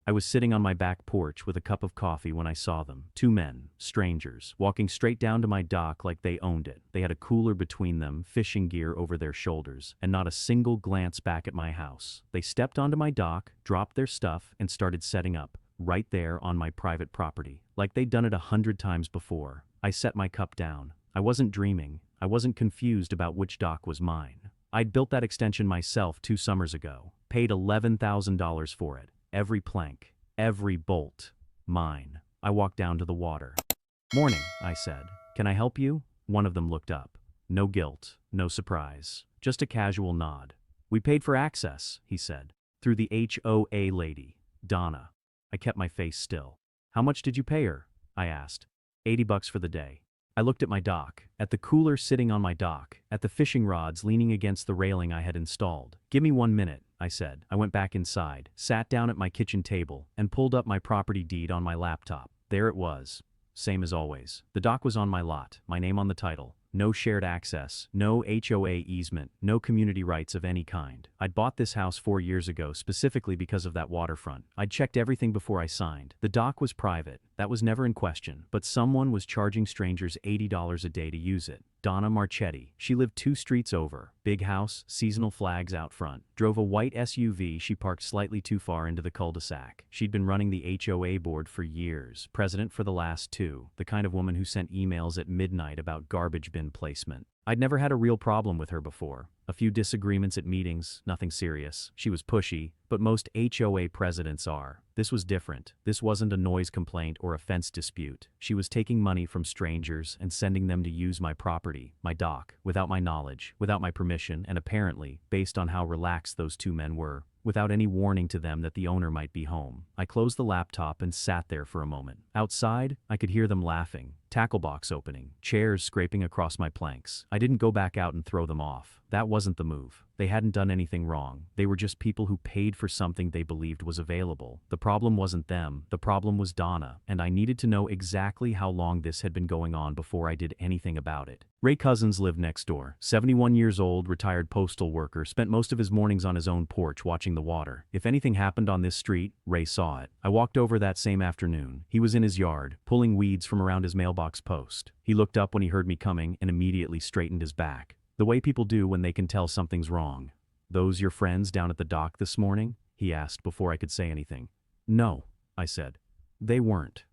I was sitting on my back porch with a cup of coffee when I saw them. Two men, strangers, walking straight down to my dock like they owned it. They had a cooler between them, fishing gear over their shoulders, and not a single glance back at my house. They stepped onto my dock, dropped their stuff, and started setting up, right there on my private property, like they'd done it 100 times before. I set my cup down. I wasn't dreaming. I wasn't confused about which dock was mine. I'd built that extension myself 2 summers ago, paid $11,000 for it. Every plank, every bolt, mine. I walked down to the water. "Morning," I said. "Can I help you?" One of them looked up. No guilt, no surprise, just a casual nod. "We paid for access," he said. "Through the HOA lady, Donna." I kept my face still. "How much did you pay her?" I asked. $80 for the day." I looked at my dock, at the cooler sitting on my dock, at the fishing rods leaning against the railing I had installed. "Give me 1 minute," I said. I went back inside, sat down at my kitchen table, and pulled up my property deed on my laptop. There it was. Same as always. The dock was on my lot, my name on the title. No shared access, no HOA easement, no community rights of any kind. I'd bought this house 4 years ago specifically because of that waterfront. I'd checked everything before I signed. The dock was private, that was never in question, but someone was charging strangers $80 a day to use it. Donna Marchetti. She lived 2 streets over. Big house, seasonal flags out front. Drove a white SUV she parked slightly too far into the cul-de-sac. She'd been running the HOA board for years, president for the last 2, the kind of woman who sent emails at midnight about garbage bin placement. I'd never had a real problem with her before. A few disagreements at meetings, nothing serious. She was pushy, but most HOA presidents are. This was different. This wasn't a noise complaint or a fence dispute. She was taking money from strangers and sending them to use my property, my dock, without my knowledge, without my permission, and apparently, based on how relaxed those 2 men were, without any warning to them that the owner might be home. I closed the laptop and sat there for a moment. Outside, I could hear them laughing, tackle box opening, chairs scraping across my planks. I didn't go back out and throw them off. That wasn't the move. They hadn't done anything wrong. They were just people who paid for something they believed was available. The problem wasn't them. The problem was Donna, and I needed to know exactly how long this had been going on before I did anything about it. Ray Cousins lived next door. 71 years old, retired postal worker, spent most of his mornings on his own porch watching the water. If anything happened on this street, Ray saw it. I walked over that same afternoon. He was in his yard, pulling weeds from around his mailbox post. He looked up when he heard me coming and immediately straightened his back. The way people do when they can tell something's wrong. "Those your friends down at the dock this morning?" he asked before I could say anything. "No," I said. "They weren't."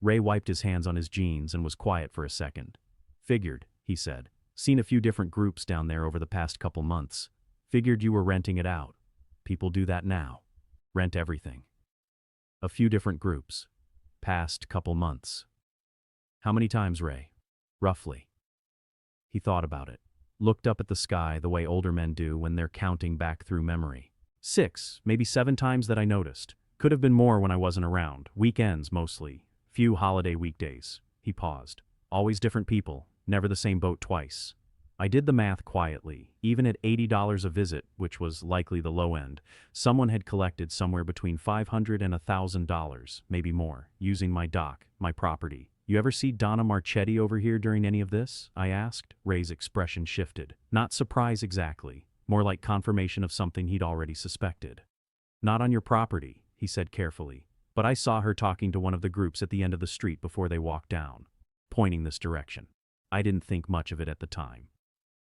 Ray wiped his hands on his jeans and was quiet for a second. "Figured," he said. "Seen a few different groups down there over the past couple months. Figured you were renting it out. People do that now. Rent everything." "A few different groups. Past couple months. How many times, Ray? Roughly?" He thought about it. Looked up at the sky the way older men do when they're counting back through memory. 6, maybe 7 times that I noticed. Could have been more when I wasn't around. Weekends mostly. Few holiday weekdays. He paused. Always different people. Never the same boat twice. I did the math quietly. Even at $80 a visit, which was likely the low end, someone had collected somewhere between $500 and $1,000, maybe more, using my dock, my property. "You ever see Donna Marchetti over here during any of this?" I asked. Ray's expression shifted. Not surprise exactly, more like confirmation of something he'd already suspected. "Not on your property," he said carefully, "but I saw her talking to one of the groups at the end of the street before they walked down, pointing this direction." I didn't think much of it at the time.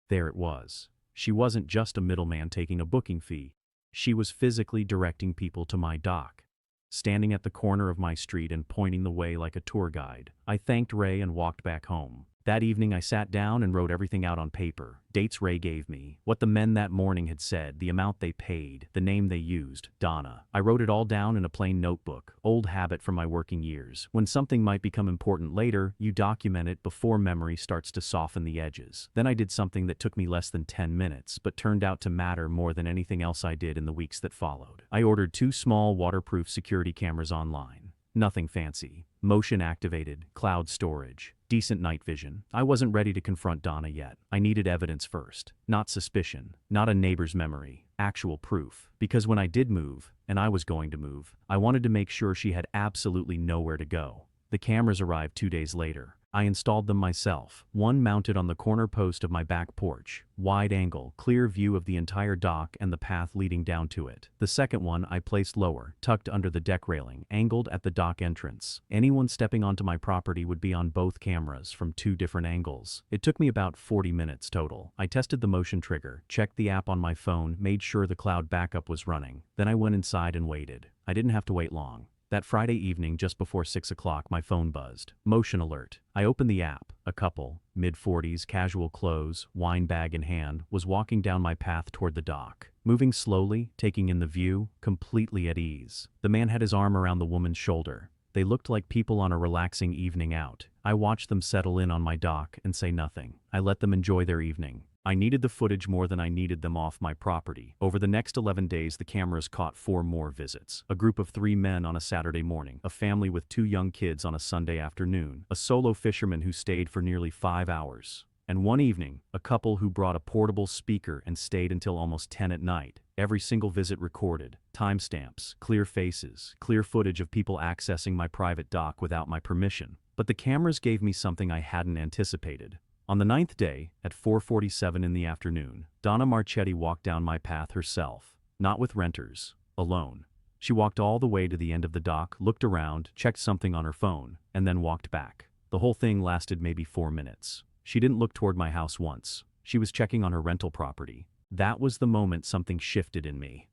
There it was. She wasn't just a middleman taking a booking fee. She was physically directing people to my dock, standing at the corner of my street and pointing the way like a tour guide. I thanked Ray and walked back home. That evening I sat down and wrote everything out on paper. Dates Ray gave me, what the men that morning had said, the amount they paid, the name they used, Donna. I wrote it all down in a plain notebook, old habit from my working years. When something might become important later, you document it before memory starts to soften the edges. Then I did something that took me less than 10 minutes, but turned out to matter more than anything else I did in the weeks that followed. I ordered 2 small waterproof security cameras online. Nothing fancy. Motion activated, cloud storage, decent night vision. I wasn't ready to confront Donna yet. I needed evidence first. Not suspicion, not a neighbor's memory, actual proof. Because when I did move, and I was going to move, I wanted to make sure she had absolutely nowhere to go. The cameras arrived 2 days later. I installed them myself, one mounted on the corner post of my back porch, wide angle, clear view of the entire dock and the path leading down to it. The second one I placed lower, tucked under the deck railing, angled at the dock entrance. Anyone stepping onto my property would be on both cameras from 2 different angles. It took me about 40 minutes total. I tested the motion trigger, checked the app on my phone, made sure the cloud backup was running. Then I went inside and waited. I didn't have to wait long. That Friday evening, just before 6 o'clock, my phone buzzed. Motion alert. I opened the app. A couple, mid-40s, casual clothes, wine bag in hand, was walking down my path toward the dock. Moving slowly, taking in the view, completely at ease. The man had his arm around the woman's shoulder. They looked like people on a relaxing evening out. I watched them settle in on my dock and say nothing. I let them enjoy their evening. I needed the footage more than I needed them off my property. Over the next 11 days, the cameras caught 4 more visits. A group of 3 men on a Saturday morning, a family with 2 young kids on a Sunday afternoon, a solo fisherman who stayed for nearly 5 hours, and one evening, a couple who brought a portable speaker and stayed until almost 10 at night. Every single visit recorded, timestamps, clear faces, clear footage of people accessing my private dock without my permission. But the cameras gave me something I hadn't anticipated. On the 9th day, at 4:47 in the afternoon, Donna Marchetti walked down my path herself, not with renters, alone. She walked all the way to the end of the dock, looked around, checked something on her phone, and then walked back. The whole thing lasted maybe 4 minutes. She didn't look toward my house once. She was checking on her rental property. That was the moment something shifted in me.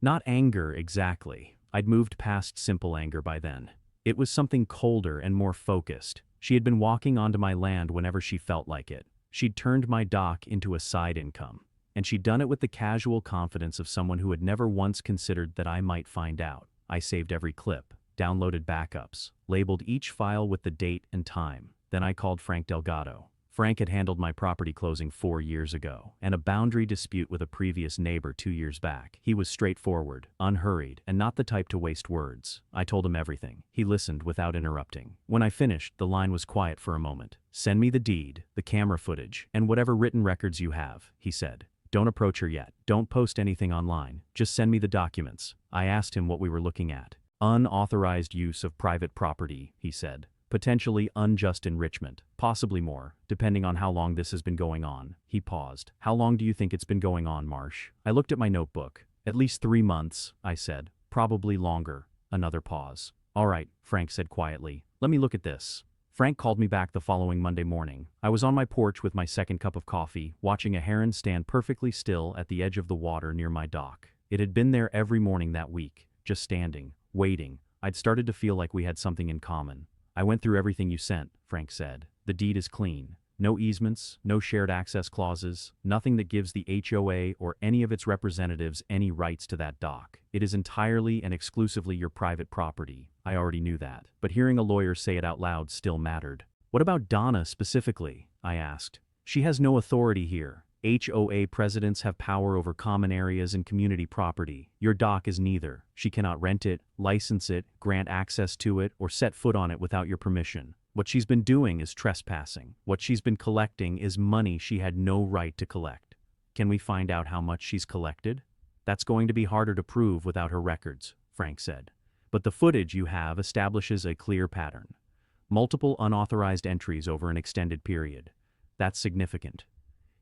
Not anger exactly. I'd moved past simple anger by then. It was something colder and more focused. She had been walking onto my land whenever she felt like it. She'd turned my dock into a side income. And she'd done it with the casual confidence of someone who had never once considered that I might find out. I saved every clip, downloaded backups, labeled each file with the date and time. Then I called Frank Delgado. Frank had handled my property closing 4 years ago, and a boundary dispute with a previous neighbor 2 years back. He was straightforward, unhurried, and not the type to waste words. I told him everything. He listened without interrupting. When I finished, the line was quiet for a moment. "Send me the deed, the camera footage, and whatever written records you have," he said. "Don't approach her yet. Don't post anything online. Just send me the documents." I asked him what we were looking at. "Unauthorized use of private property," he said. "Potentially unjust enrichment, possibly more, depending on how long this has been going on." He paused. "How long do you think it's been going on, Marsh?" I looked at my notebook. "At least 3 months, I said. "Probably longer." Another pause. "All right," Frank said quietly. "Let me look at this." Frank called me back the following Monday morning. I was on my porch with my second cup of coffee, watching a heron stand perfectly still at the edge of the water near my dock. It had been there every morning that week, just standing, waiting. I'd started to feel like we had something in common. "I went through everything you sent," Frank said. "The deed is clean. No easements, no shared access clauses, nothing that gives the HOA or any of its representatives any rights to that dock. It is entirely and exclusively your private property." I already knew that, but hearing a lawyer say it out loud still mattered. "What about Donna specifically?" I asked. "She has no authority here. HOA presidents have power over common areas and community property. Your dock is neither. She cannot rent it, license it, grant access to it, or set foot on it without your permission. What she's been doing is trespassing. What she's been collecting is money she had no right to collect." "Can we find out how much she's collected?" "That's going to be harder to prove without her records," Frank said. "But the footage you have establishes a clear pattern. Multiple unauthorized entries over an extended period. That's significant."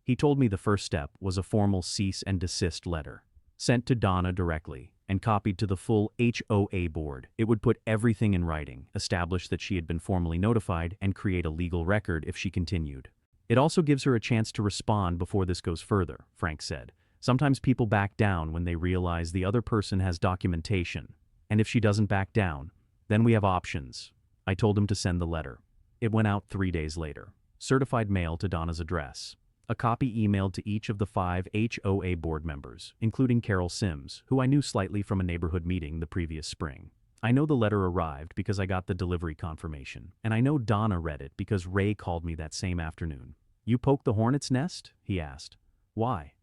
He told me the first step was a formal cease and desist letter, sent to Donna directly, and copied to the full HOA board. It would put everything in writing, establish that she had been formally notified, and create a legal record if she continued. "It also gives her a chance to respond before this goes further," Frank said. "Sometimes people back down when they realize the other person has documentation. And if she doesn't back down, then we have options." I told him to send the letter. It went out 3 days later. Certified mail to Donna's address. A copy emailed to each of the 5 HOA board members, including Carol Sims, who I knew slightly from a neighborhood meeting the previous spring. I know the letter arrived because I got the delivery confirmation, and I know Donna read it because Ray called me that same afternoon. "You poked the hornet's nest?" he asked. "Why?"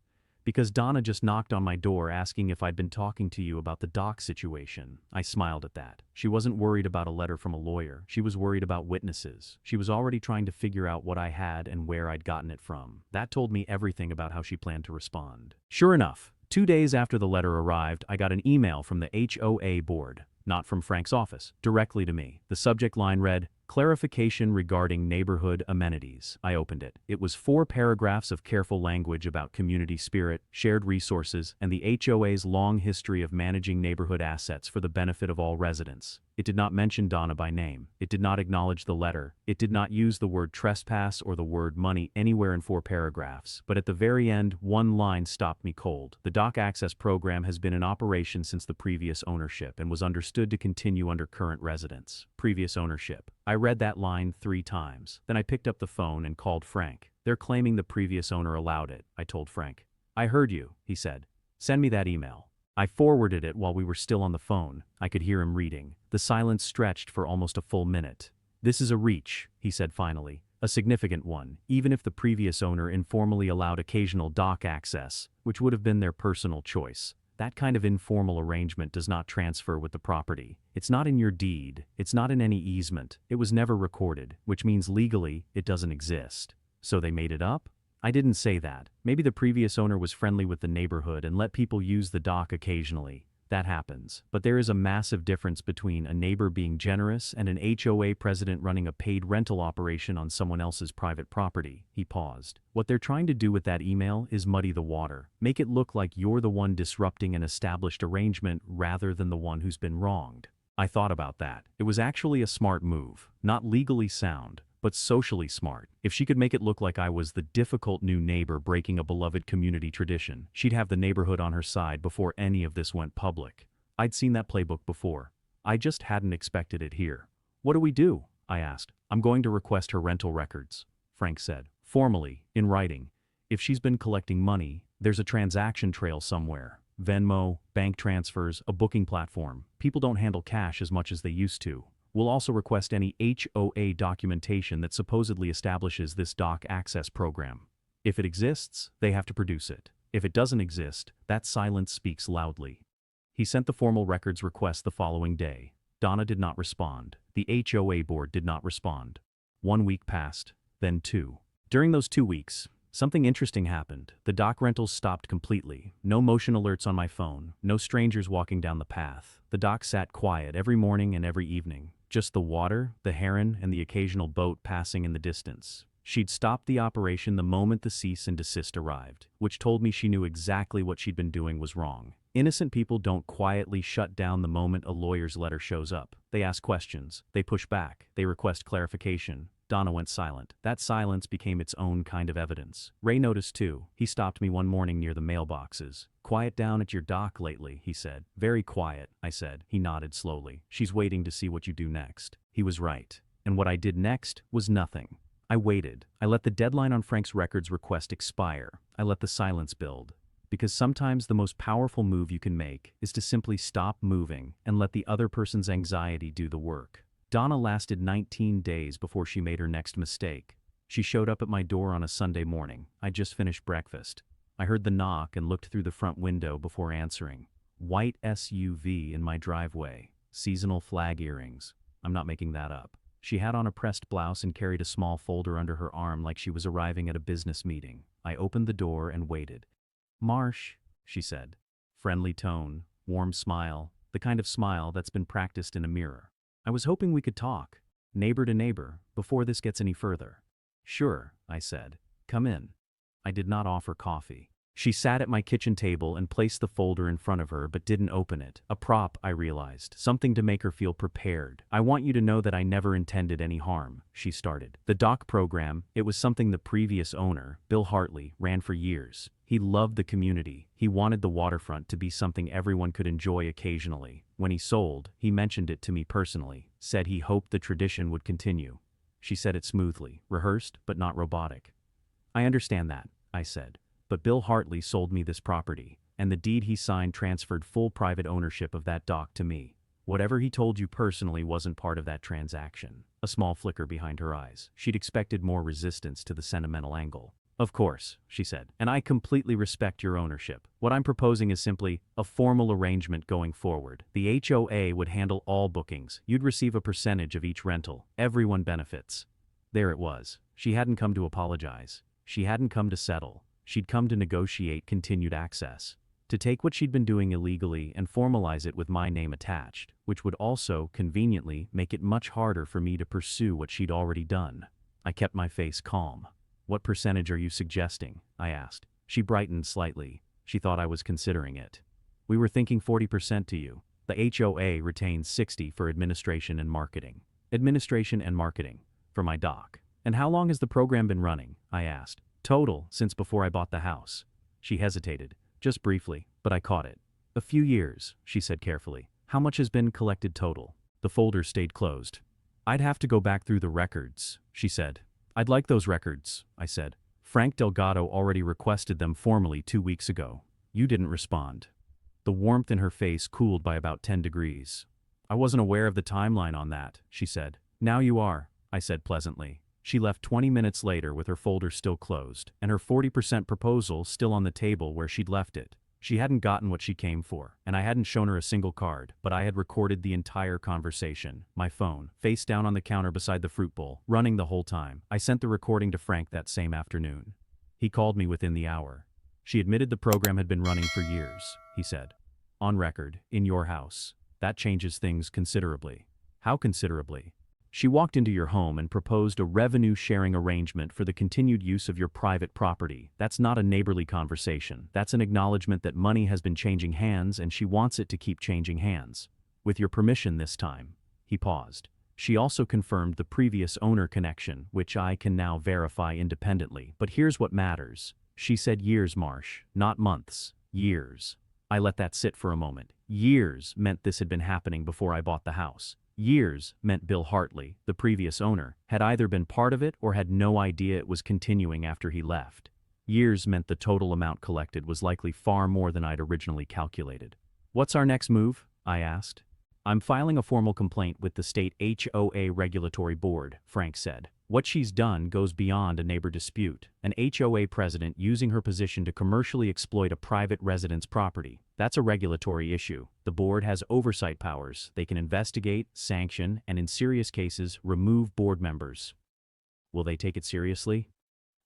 "Because Donna just knocked on my door asking if I'd been talking to you about the dock situation." I smiled at that. She wasn't worried about a letter from a lawyer. She was worried about witnesses. She was already trying to figure out what I had and where I'd gotten it from. That told me everything about how she planned to respond. Sure enough, 2 days after the letter arrived, I got an email from the HOA board, not from Frank's office, directly to me. The subject line read, Clarification regarding neighborhood amenities. I opened it. It was 4 paragraphs of careful language about community spirit, shared resources, and the HOA's long history of managing neighborhood assets for the benefit of all residents. It did not mention Donna by name. It did not acknowledge the letter. It did not use the word trespass or the word money anywhere in 4 paragraphs. But at the very end, one line stopped me cold. The dock access program has been in operation since the previous ownership and was understood to continue under current residents. Previous ownership. I read that line 3 times. Then I picked up the phone and called Frank. They're claiming the previous owner allowed it, I told Frank. I heard you, he said. Send me that email. I forwarded it while we were still on the phone. I could hear him reading. The silence stretched for almost a full minute. This is a reach, he said finally. A significant one, even if the previous owner informally allowed occasional dock access, which would have been their personal choice. That kind of informal arrangement does not transfer with the property. It's not in your deed. It's not in any easement. It was never recorded, which means legally it doesn't exist. So they made it up? I didn't say that. Maybe the previous owner was friendly with the neighborhood and let people use the dock occasionally. That happens. But there is a massive difference between a neighbor being generous and an HOA president running a paid rental operation on someone else's private property. He paused. What they're trying to do with that email is muddy the water. Make it look like you're the one disrupting an established arrangement rather than the one who's been wronged. I thought about that. It was actually a smart move. Not legally sound, but socially smart. If she could make it look like I was the difficult new neighbor breaking a beloved community tradition, she'd have the neighborhood on her side before any of this went public. I'd seen that playbook before. I just hadn't expected it here. What do we do? I asked. I'm going to request her rental records, Frank said. Formally, in writing. If she's been collecting money, there's a transaction trail somewhere. Venmo, bank transfers, a booking platform. People don't handle cash as much as they used to. We'll also request any HOA documentation that supposedly establishes this dock access program. If it exists, they have to produce it. If it doesn't exist, that silence speaks loudly. He sent the formal records request the following day. Donna did not respond. The HOA board did not respond. 1 week passed, then 2. During those 2 weeks, something interesting happened. The dock rentals stopped completely. No motion alerts on my phone. No strangers walking down the path. The dock sat quiet every morning and every evening. Just the water, the heron, and the occasional boat passing in the distance. She'd stopped the operation the moment the cease and desist arrived, which told me she knew exactly what she'd been doing was wrong. Innocent people don't quietly shut down the moment a lawyer's letter shows up. They ask questions. They push back. They request clarification. Donna went silent. That silence became its own kind of evidence. Ray noticed too. He stopped me one morning near the mailboxes. Quiet down at your dock lately, he said. Very quiet, I said. He nodded slowly. She's waiting to see what you do next. He was right. And what I did next was nothing. I waited. I let the deadline on Frank's records request expire. I let the silence build. Because sometimes the most powerful move you can make is to simply stop moving and let the other person's anxiety do the work. Donna lasted 19 days before she made her next mistake. She showed up at my door on a Sunday morning. I'd just finished breakfast. I heard the knock and looked through the front window before answering. White SUV in my driveway. Seasonal flag earrings. I'm not making that up. She had on a pressed blouse and carried a small folder under her arm like she was arriving at a business meeting. I opened the door and waited. "Marsh," she said. Friendly tone, warm smile, the kind of smile that's been practiced in a mirror. I was hoping we could talk, neighbor to neighbor, before this gets any further. "Sure," I said. "Come in." I did not offer coffee. She sat at my kitchen table and placed the folder in front of her but didn't open it. A prop, I realized. Something to make her feel prepared. "I want you to know that I never intended any harm," she started. "The dock program, it was something the previous owner, Bill Hartley, ran for years. He loved the community. He wanted the waterfront to be something everyone could enjoy occasionally. When he sold, he mentioned it to me personally, said he hoped the tradition would continue." She said it smoothly, rehearsed but not robotic. "I understand that," I said. "But Bill Hartley sold me this property, and the deed he signed transferred full private ownership of that dock to me. Whatever he told you personally wasn't part of that transaction." A small flicker behind her eyes. She'd expected more resistance to the sentimental angle. "Of course," she said, "and I completely respect your ownership. What I'm proposing is simply a formal arrangement going forward. The HOA would handle all bookings. You'd receive a percentage of each rental. Everyone benefits." There it was. She hadn't come to apologize. She hadn't come to settle. She'd come to negotiate continued access. to take what she'd been doing illegally and formalize it with my name attached, which would also, conveniently, make it much harder for me to pursue what she'd already done. I kept my face calm. "What percentage are you suggesting?" I asked. She brightened slightly. She thought I was considering it. "We were thinking 40% to you. The HOA retains 60 for administration and marketing." "Administration and marketing. For my doc. And how long has the program been running?" I asked. "Total, since before I bought the house." She hesitated. Just briefly, but I caught it. "A few years," she said carefully. "How much has been collected total?" The folder stayed closed. "I'd have to go back through the records," she said. "I'd like those records," I said. "Frank Delgado already requested them formally 2 weeks ago. You didn't respond." The warmth in her face cooled by about 10 degrees. "I wasn't aware of the timeline on that," she said. "Now you are," I said pleasantly. She left 20 minutes later with her folder still closed, and her 40% proposal still on the table where she'd left it. She hadn't gotten what she came for, and I hadn't shown her a single card, but I had recorded the entire conversation, my phone, face down on the counter beside the fruit bowl, running the whole time. I sent the recording to Frank that same afternoon. He called me within the hour. "She admitted the program had been running for years," he said. "On record, in your house. That changes things considerably." "How considerably?" "She walked into your home and proposed a revenue-sharing arrangement for the continued use of your private property. That's not a neighborly conversation. That's an acknowledgement that money has been changing hands and she wants it to keep changing hands. With your permission this time." He paused. "She also confirmed the previous owner connection, which I can now verify independently. But here's what matters. She said years, Marsh, not months. Years." I let that sit for a moment. Years meant this had been happening before I bought the house. Years meant Bill Hartley, the previous owner, had either been part of it or had no idea it was continuing after he left. Years meant the total amount collected was likely far more than I'd originally calculated. "What's our next move?" I asked. "I'm filing a formal complaint with the state HOA regulatory board," Frank said. "What she's done goes beyond a neighbor dispute. An HOA president using her position to commercially exploit a private resident's property. That's a regulatory issue. The board has oversight powers. They can investigate, sanction, and in serious cases, remove board members." "Will they take it seriously?"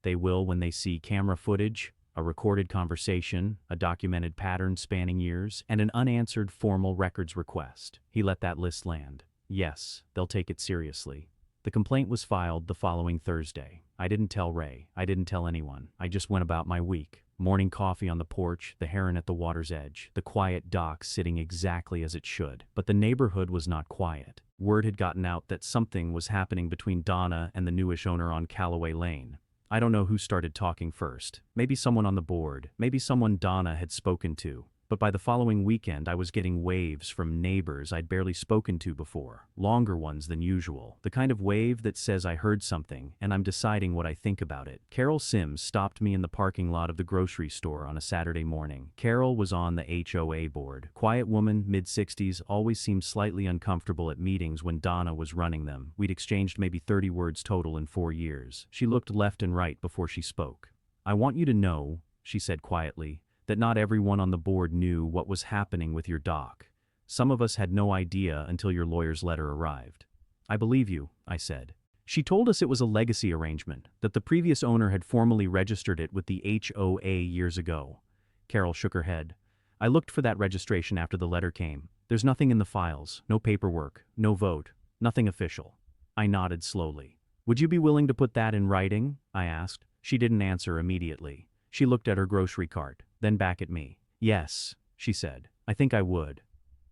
"They will when they see camera footage, a recorded conversation, a documented pattern spanning years, and an unanswered formal records request." He let that list land. "Yes, they'll take it seriously." The complaint was filed the following Thursday. I didn't tell Ray. I didn't tell anyone. I just went about my week. Morning coffee on the porch, the heron at the water's edge, the quiet dock sitting exactly as it should. But the neighborhood was not quiet. Word had gotten out that something was happening between Donna and the newish owner on Callaway Lane. I don't know who started talking first. Maybe someone on the board. Maybe someone Donna had spoken to. But by the following weekend, I was getting waves from neighbors I'd barely spoken to before, longer ones than usual. The kind of wave that says I heard something, and I'm deciding what I think about it. Carol Sims stopped me in the parking lot of the grocery store on a Saturday morning. Carol was on the HOA board. Quiet woman, mid-60s, always seemed slightly uncomfortable at meetings when Donna was running them. We'd exchanged maybe 30 words total in 4 years. She looked left and right before she spoke. "I want you to know," she said quietly, "that not everyone on the board knew what was happening with your doc. Some of us had no idea until your lawyer's letter arrived." "I believe you," I said. "She told us it was a legacy arrangement, that the previous owner had formally registered it with the HOA years ago." Carol shook her head. "I looked for that registration after the letter came. There's nothing in the files, no paperwork, no vote, nothing official." I nodded slowly. "Would you be willing to put that in writing?" I asked. She didn't answer immediately. She looked at her grocery cart, then back at me. "Yes," she said. "I think I would."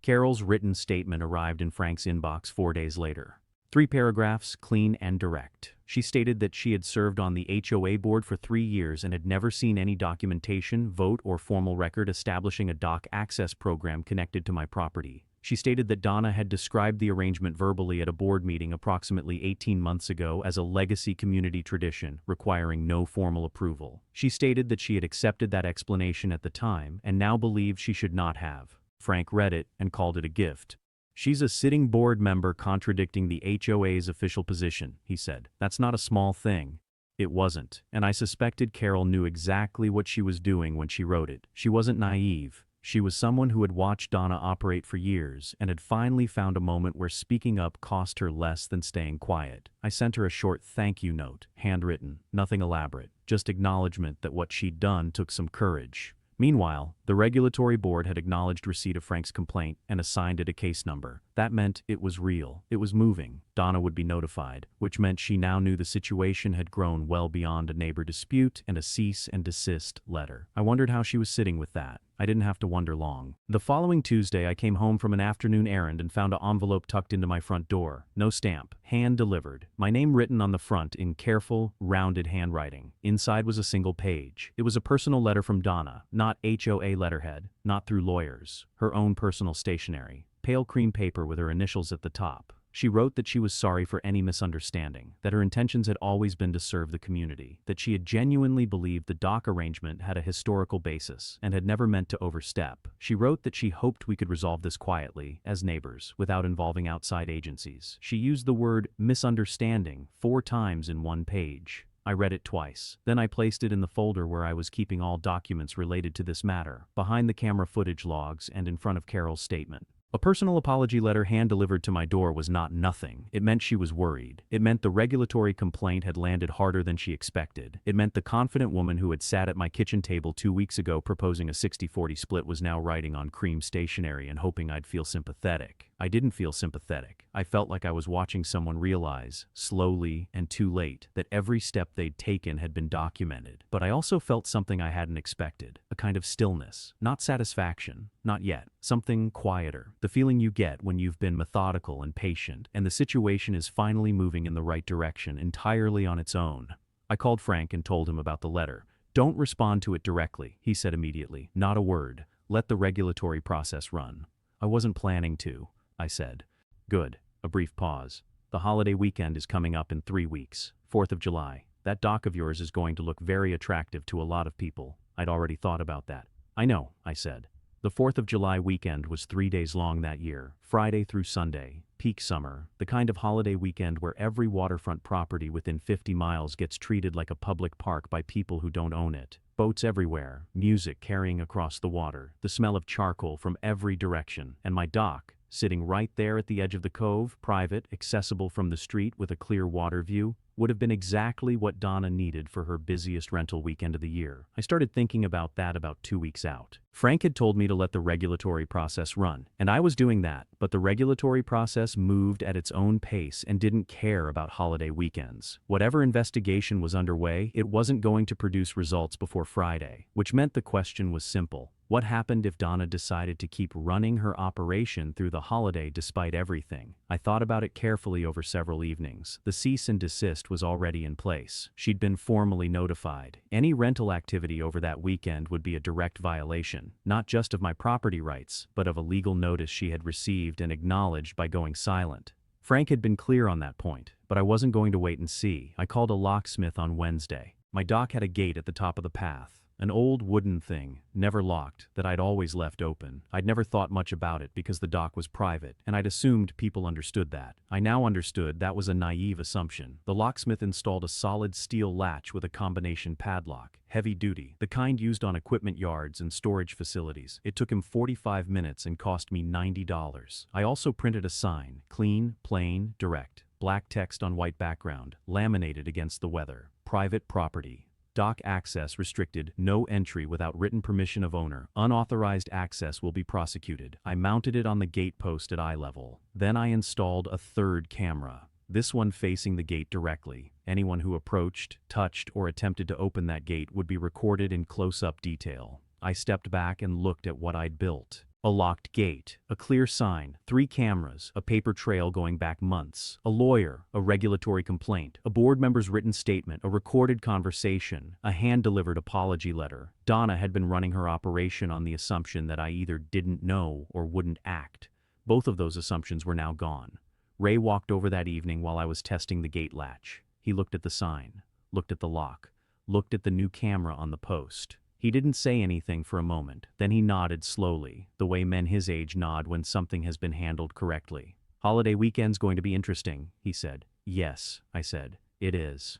Carol's written statement arrived in Frank's inbox 4 days later. 3 paragraphs, clean and direct. She stated that she had served on the HOA board for 3 years and had never seen any documentation, vote, or formal record establishing a dock access program connected to my property. She stated that Donna had described the arrangement verbally at a board meeting approximately 18 months ago as a legacy community tradition, requiring no formal approval. She stated that she had accepted that explanation at the time and now believed she should not have. Frank read it and called it a gift. "She's a sitting board member contradicting the HOA's official position," he said. "That's not a small thing." It wasn't, and I suspected Carol knew exactly what she was doing when she wrote it. She wasn't naive. She was someone who had watched Donna operate for years and had finally found a moment where speaking up cost her less than staying quiet. I sent her a short thank you note, handwritten, nothing elaborate, just acknowledgement that what she'd done took some courage. Meanwhile, the regulatory board had acknowledged receipt of Frank's complaint and assigned it a case number. That meant it was real. It was moving. Donna would be notified, which meant she now knew the situation had grown well beyond a neighbor dispute and a cease and desist letter. I wondered how she was sitting with that. I didn't have to wonder long. The following Tuesday, I came home from an afternoon errand and found an envelope tucked into my front door. No stamp. Hand-delivered. My name written on the front in careful, rounded handwriting. Inside was a single page. It was a personal letter from Donna, not HOA letterhead, not through lawyers. Her own personal stationery. Pale cream paper with her initials at the top. She wrote that she was sorry for any misunderstanding, that her intentions had always been to serve the community, that she had genuinely believed the dock arrangement had a historical basis and had never meant to overstep. She wrote that she hoped we could resolve this quietly, as neighbors, without involving outside agencies. She used the word misunderstanding 4 times in one page. I read it twice. Then I placed it in the folder where I was keeping all documents related to this matter, behind the camera footage logs and in front of Carol's statement. A personal apology letter hand-delivered to my door was not nothing. It meant she was worried. It meant the regulatory complaint had landed harder than she expected. It meant the confident woman who had sat at my kitchen table 2 weeks ago proposing a 60-40 split was now writing on cream stationery and hoping I'd feel sympathetic. I didn't feel sympathetic. I felt like I was watching someone realize, slowly and too late, that every step they'd taken had been documented. But I also felt something I hadn't expected, a kind of stillness. Not satisfaction, not yet. Something quieter. The feeling you get when you've been methodical and patient, and the situation is finally moving in the right direction entirely on its own. I called Frank and told him about the letter. "Don't respond to it directly," he said immediately. "Not a word. Let the regulatory process run." "I wasn't planning to," I said. "Good." A brief pause. "The holiday weekend is coming up in 3 weeks. 4th of July. That dock of yours is going to look very attractive to a lot of people." I'd already thought about that. "I know," I said. The 4th of July weekend was 3 days long that year, Friday through Sunday, peak summer, the kind of holiday weekend where every waterfront property within 50 miles gets treated like a public park by people who don't own it. Boats everywhere, music carrying across the water, the smell of charcoal from every direction, and my dock, sitting right there at the edge of the cove, private, accessible from the street with a clear water view, would have been exactly what Donna needed for her busiest rental weekend of the year. I started thinking about that about 2 weeks out. Frank had told me to let the regulatory process run, and I was doing that, but the regulatory process moved at its own pace and didn't care about holiday weekends. Whatever investigation was underway, it wasn't going to produce results before Friday, which meant the question was simple. What happened if Donna decided to keep running her operation through the holiday despite everything? I thought about it carefully over several evenings. The cease and desist was already in place. She'd been formally notified. Any rental activity over that weekend would be a direct violation, not just of my property rights, but of a legal notice she had received and acknowledged by going silent. Frank had been clear on that point, but I wasn't going to wait and see. I called a locksmith on Wednesday. My dock had a gate at the top of the path. An old wooden thing, never locked, that I'd always left open. I'd never thought much about it because the dock was private, and I'd assumed people understood that. I now understood that was a naive assumption. The locksmith installed a solid steel latch with a combination padlock, heavy duty, the kind used on equipment yards and storage facilities. It took him 45 minutes and cost me $90. I also printed a sign, clean, plain, direct, black text on white background, laminated against the weather. Private property. Dock access restricted, no entry without written permission of owner. Unauthorized access will be prosecuted. I mounted it on the gate post at eye level. Then I installed a third camera, this one facing the gate directly. Anyone who approached, touched, or attempted to open that gate would be recorded in close-up detail. I stepped back and looked at what I'd built. A locked gate, a clear sign, 3 cameras, a paper trail going back months, a lawyer, a regulatory complaint, a board member's written statement, a recorded conversation, a hand-delivered apology letter. Donna had been running her operation on the assumption that I either didn't know or wouldn't act. Both of those assumptions were now gone. Ray walked over that evening while I was testing the gate latch. He looked at the sign, looked at the lock, looked at the new camera on the post. He didn't say anything for a moment, then he nodded slowly, the way men his age nod when something has been handled correctly. "Holiday weekend's going to be interesting," he said. "Yes," I said, "it is."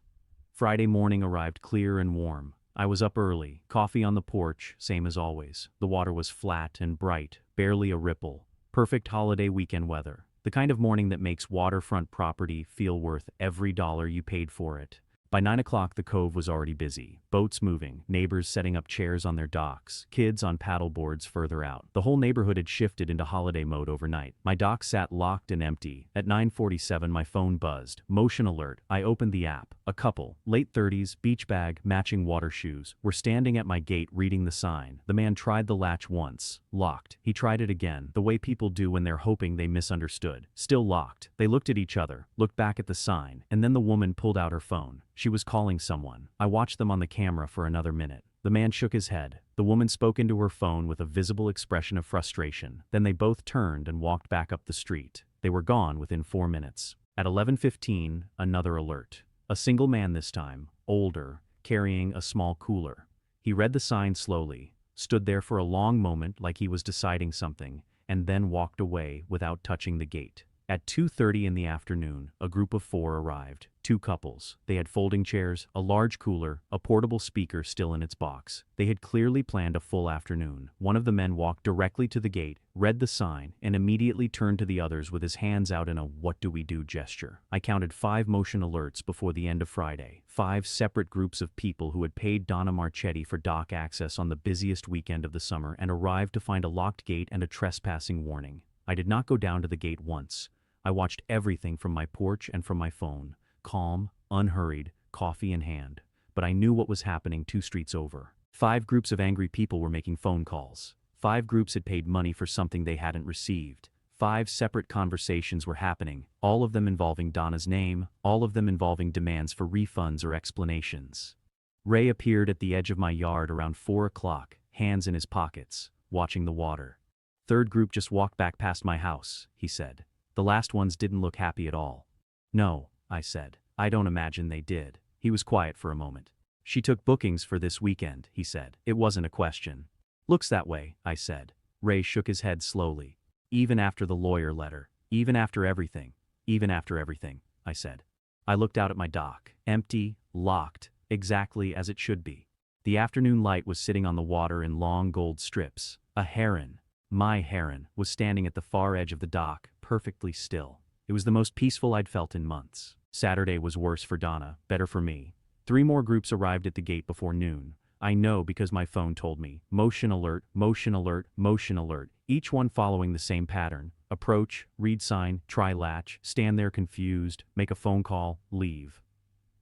Friday morning arrived clear and warm. I was up early, coffee on the porch, same as always. The water was flat and bright, barely a ripple. Perfect holiday weekend weather. The kind of morning that makes waterfront property feel worth every dollar you paid for it. By 9 o'clock the cove was already busy, boats moving, neighbors setting up chairs on their docks, kids on paddle boards further out. The whole neighborhood had shifted into holiday mode overnight. My dock sat locked and empty. At 9:47 my phone buzzed. Motion alert. I opened the app. A couple, late 30s, beach bag, matching water shoes, were standing at my gate reading the sign. The man tried the latch once. Locked. He tried it again, the way people do when they're hoping they misunderstood. Still locked. They looked at each other, looked back at the sign, and then the woman pulled out her phone. She was calling someone. I watched them on the camera for another minute. The man shook his head. The woman spoke into her phone with a visible expression of frustration. Then they both turned and walked back up the street. They were gone within 4 minutes. At 11:15, another alert. A single man this time, older, carrying a small cooler. He read the sign slowly, stood there for a long moment like he was deciding something, and then walked away without touching the gate. At 2:30 in the afternoon, a group of 4 arrived. 2 couples. They had folding chairs, a large cooler, a portable speaker still in its box. They had clearly planned a full afternoon. One of the men walked directly to the gate, read the sign, and immediately turned to the others with his hands out in a "what do we do" gesture. I counted 5 motion alerts before the end of Friday. 5 separate groups of people who had paid Donna Marchetti for dock access on the busiest weekend of the summer and arrived to find a locked gate and a trespassing warning. I did not go down to the gate once. I watched everything from my porch and from my phone, calm, unhurried, coffee in hand. But I knew what was happening 2 streets over. 5 groups of angry people were making phone calls. 5 groups had paid money for something they hadn't received. 5 separate conversations were happening, all of them involving Donna's name, all of them involving demands for refunds or explanations. Ray appeared at the edge of my yard around 4 o'clock, hands in his pockets, watching the water. "Third group just walked back past my house," he said. "The last ones didn't look happy at all." "No," I said. "I don't imagine they did." He was quiet for a moment. "She took bookings for this weekend," he said. "It wasn't a question." "Looks that way," I said. Ray shook his head slowly. "Even after the lawyer letter. Even after everything. Even after everything," I said. I looked out at my dock. Empty, locked, exactly as it should be. The afternoon light was sitting on the water in long gold strips. A heron, my heron, was standing at the far edge of the dock, perfectly still. It was the most peaceful I'd felt in months. Saturday was worse for Donna, better for me. 3 more groups arrived at the gate before noon. I know because my phone told me. Motion alert, motion alert, motion alert. Each one following the same pattern. Approach, read sign, try latch, stand there confused, make a phone call, leave.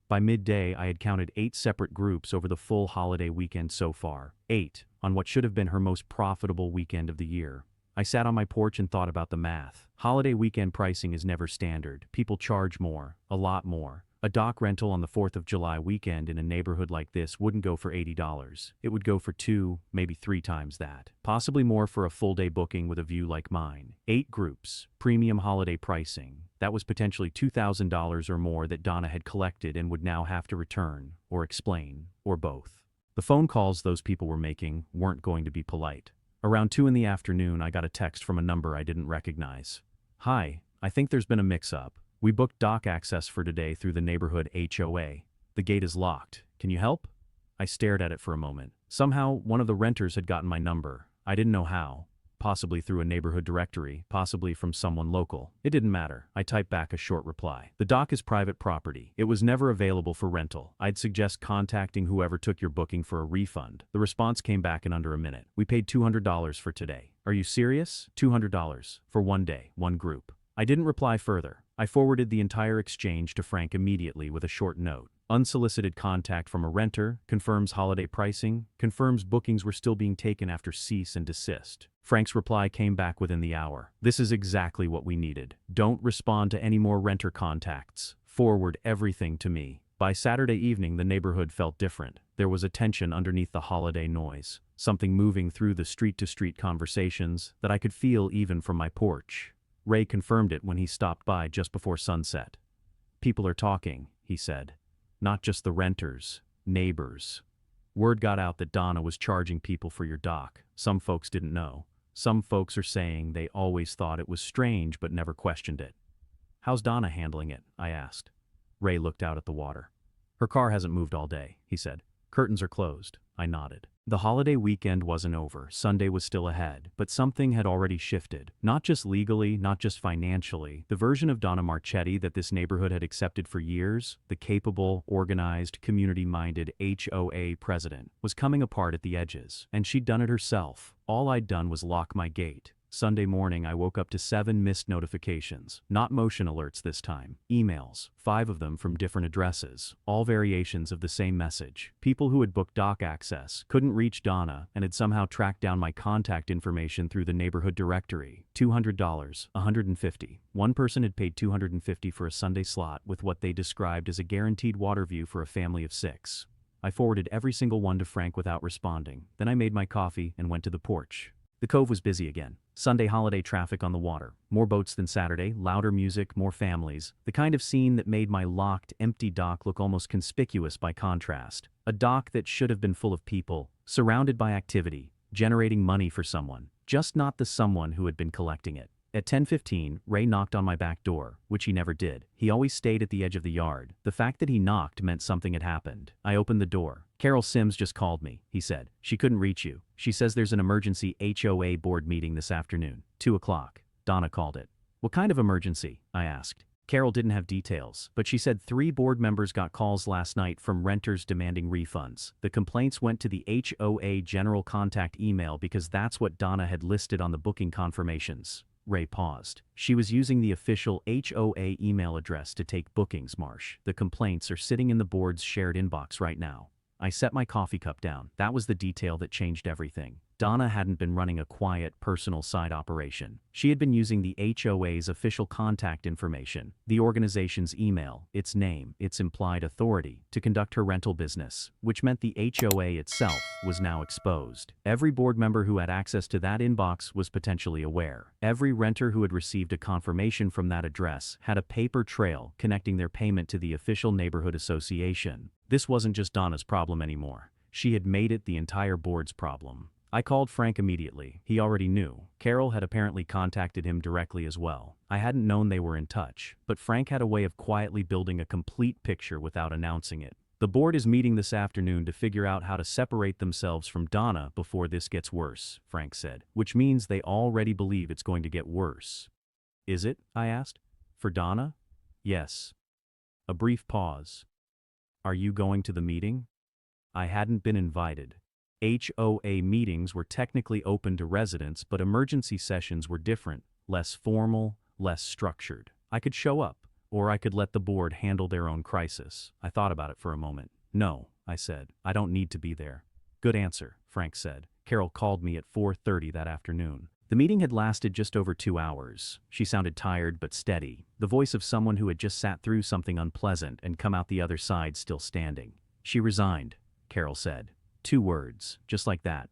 By midday I had counted 8 separate groups over the full holiday weekend so far. 8, on what should have been her most profitable weekend of the year. I sat on my porch and thought about the math. Holiday weekend pricing is never standard. People charge more, a lot more. A dock rental on the 4th of July weekend in a neighborhood like this wouldn't go for $80. It would go for 2, maybe 3 times that. Possibly more for a full-day booking with a view like mine. 8 groups, premium holiday pricing. That was potentially $2,000 or more that Donna had collected and would now have to return, or explain, or both. The phone calls those people were making weren't going to be polite. Around 2 in the afternoon I got a text from a number I didn't recognize. "Hi, I think there's been a mix-up. We booked dock access for today through the neighborhood HOA. The gate is locked. Can you help?" I stared at it for a moment. Somehow, one of the renters had gotten my number. I didn't know how. Possibly through a neighborhood directory, possibly from someone local. It didn't matter. I typed back a short reply. "The dock is private property. It was never available for rental. I'd suggest contacting whoever took your booking for a refund." The response came back in under a minute. "We paid $200 for today." "Are you serious? $200 for 1 day, 1 group." I didn't reply further. I forwarded the entire exchange to Frank immediately with a short note. "Unsolicited contact from a renter, confirms holiday pricing, confirms bookings were still being taken after cease and desist." Frank's reply came back within the hour. "This is exactly what we needed. Don't respond to any more renter contacts. Forward everything to me." By Saturday evening the neighborhood felt different. There was a tension underneath the holiday noise. Something moving through the street-to-street conversations that I could feel even from my porch. Ray confirmed it when he stopped by just before sunset. "People are talking," he said. "Not just the renters, neighbors. Word got out that Donna was charging people for your dock. Some folks didn't know. Some folks are saying they always thought it was strange but never questioned it." "How's Donna handling it?" I asked. Ray looked out at the water. "Her car hasn't moved all day," he said. "Curtains are closed." I nodded. The holiday weekend wasn't over, Sunday was still ahead, but something had already shifted. Not just legally, not just financially. The version of Donna Marchetti that this neighborhood had accepted for years, the capable, organized, community-minded HOA president, was coming apart at the edges. And she'd done it herself. All I'd done was lock my gate. Sunday morning I woke up to 7 missed notifications. Not motion alerts this time. Emails. 5 of them from different addresses. All variations of the same message. People who had booked dock access, couldn't reach Donna, and had somehow tracked down my contact information through the neighborhood directory. $200, $150. One person had paid $250 for a Sunday slot with what they described as a guaranteed water view for a family of 6. I forwarded every single one to Frank without responding. Then I made my coffee and went to the porch. The cove was busy again. Sunday holiday traffic on the water. More boats than Saturday, louder music, more families. The kind of scene that made my locked, empty dock look almost conspicuous by contrast. A dock that should have been full of people, surrounded by activity, generating money for someone, just not the someone who had been collecting it. At 10:15, Ray knocked on my back door, which he never did. He always stayed at the edge of the yard. The fact that he knocked meant something had happened. I opened the door. "Carol Sims just called me," he said. "She couldn't reach you. She says there's an emergency HOA board meeting this afternoon. 2 o'clock. Donna called it." "What kind of emergency?" I asked. Carol didn't have details, but she said 3 board members got calls last night from renters demanding refunds. The complaints went to the HOA general contact email because that's what Donna had listed on the booking confirmations. Ray paused. "She was using the official HOA email address to take bookings, Marsh. The complaints are sitting in the board's shared inbox right now." I set my coffee cup down. That was the detail that changed everything. Donna hadn't been running a quiet, personal side operation. She had been using the HOA's official contact information, the organization's email, its name, its implied authority, to conduct her rental business, which meant the HOA itself was now exposed. Every board member who had access to that inbox was potentially aware. Every renter who had received a confirmation from that address had a paper trail connecting their payment to the official neighborhood association. This wasn't just Donna's problem anymore. She had made it the entire board's problem. I called Frank immediately. He already knew. Carol had apparently contacted him directly as well. I hadn't known they were in touch, but Frank had a way of quietly building a complete picture without announcing it. "The board is meeting this afternoon to figure out how to separate themselves from Donna before this gets worse," Frank said, "which means they already believe it's going to get worse." "Is it?" I asked. "For Donna?" "Yes." A brief pause. "Are you going to the meeting?" I hadn't been invited. HOA meetings were technically open to residents, but emergency sessions were different, less formal, less structured. I could show up, or I could let the board handle their own crisis. I thought about it for a moment. "No," I said, "I don't need to be there." "Good answer," Frank said. Carol called me at 4:30 that afternoon. The meeting had lasted just over 2 hours. She sounded tired but steady, the voice of someone who had just sat through something unpleasant and come out the other side still standing. "She resigned," Carol said. 2 words, just like that.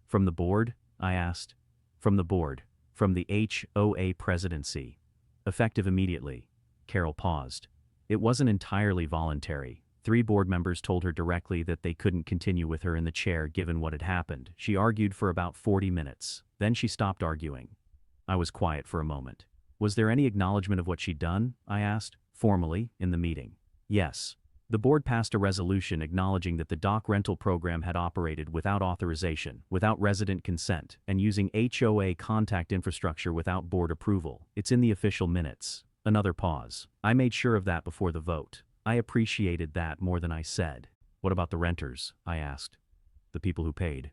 "From the board?" I asked. "From the board. From the HOA presidency. Effective immediately." Carol paused. "It wasn't entirely voluntary. 3 board members told her directly that they couldn't continue with her in the chair given what had happened. She argued for about 40 minutes. Then she stopped arguing." I was quiet for a moment. "Was there any acknowledgement of what she'd done?" I asked. "Formally, in the meeting." "Yes. The board passed a resolution acknowledging that the dock rental program had operated without authorization, without resident consent, and using HOA contact infrastructure without board approval. It's in the official minutes." Another pause. "I made sure of that before the vote. I appreciated that more than I said." "What about the renters?" I asked. "The people who paid?"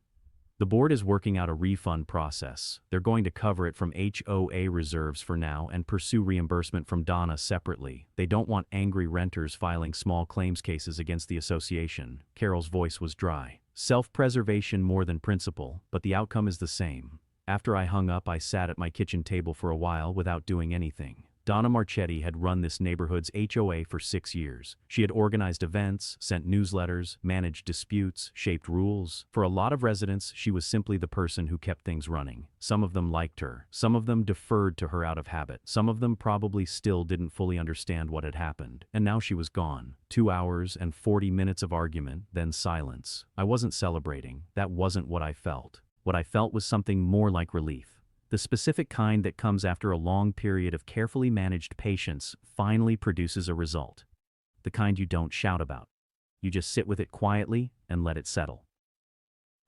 "The board is working out a refund process. They're going to cover it from HOA reserves for now and pursue reimbursement from Donna separately. They don't want angry renters filing small claims cases against the association." Carol's voice was dry. "Self-preservation more than principle, but the outcome is the same." After I hung up, I sat at my kitchen table for a while without doing anything. Donna Marchetti had run this neighborhood's HOA for 6 years. She had organized events, sent newsletters, managed disputes, shaped rules. For a lot of residents, she was simply the person who kept things running. Some of them liked her. Some of them deferred to her out of habit. Some of them probably still didn't fully understand what had happened. And now she was gone. 2 hours and 40 minutes of argument, then silence. I wasn't celebrating. That wasn't what I felt. What I felt was something more like relief. The specific kind that comes after a long period of carefully managed patience finally produces a result. The kind you don't shout about. You just sit with it quietly and let it settle.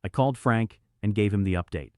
I called Frank and gave him the update.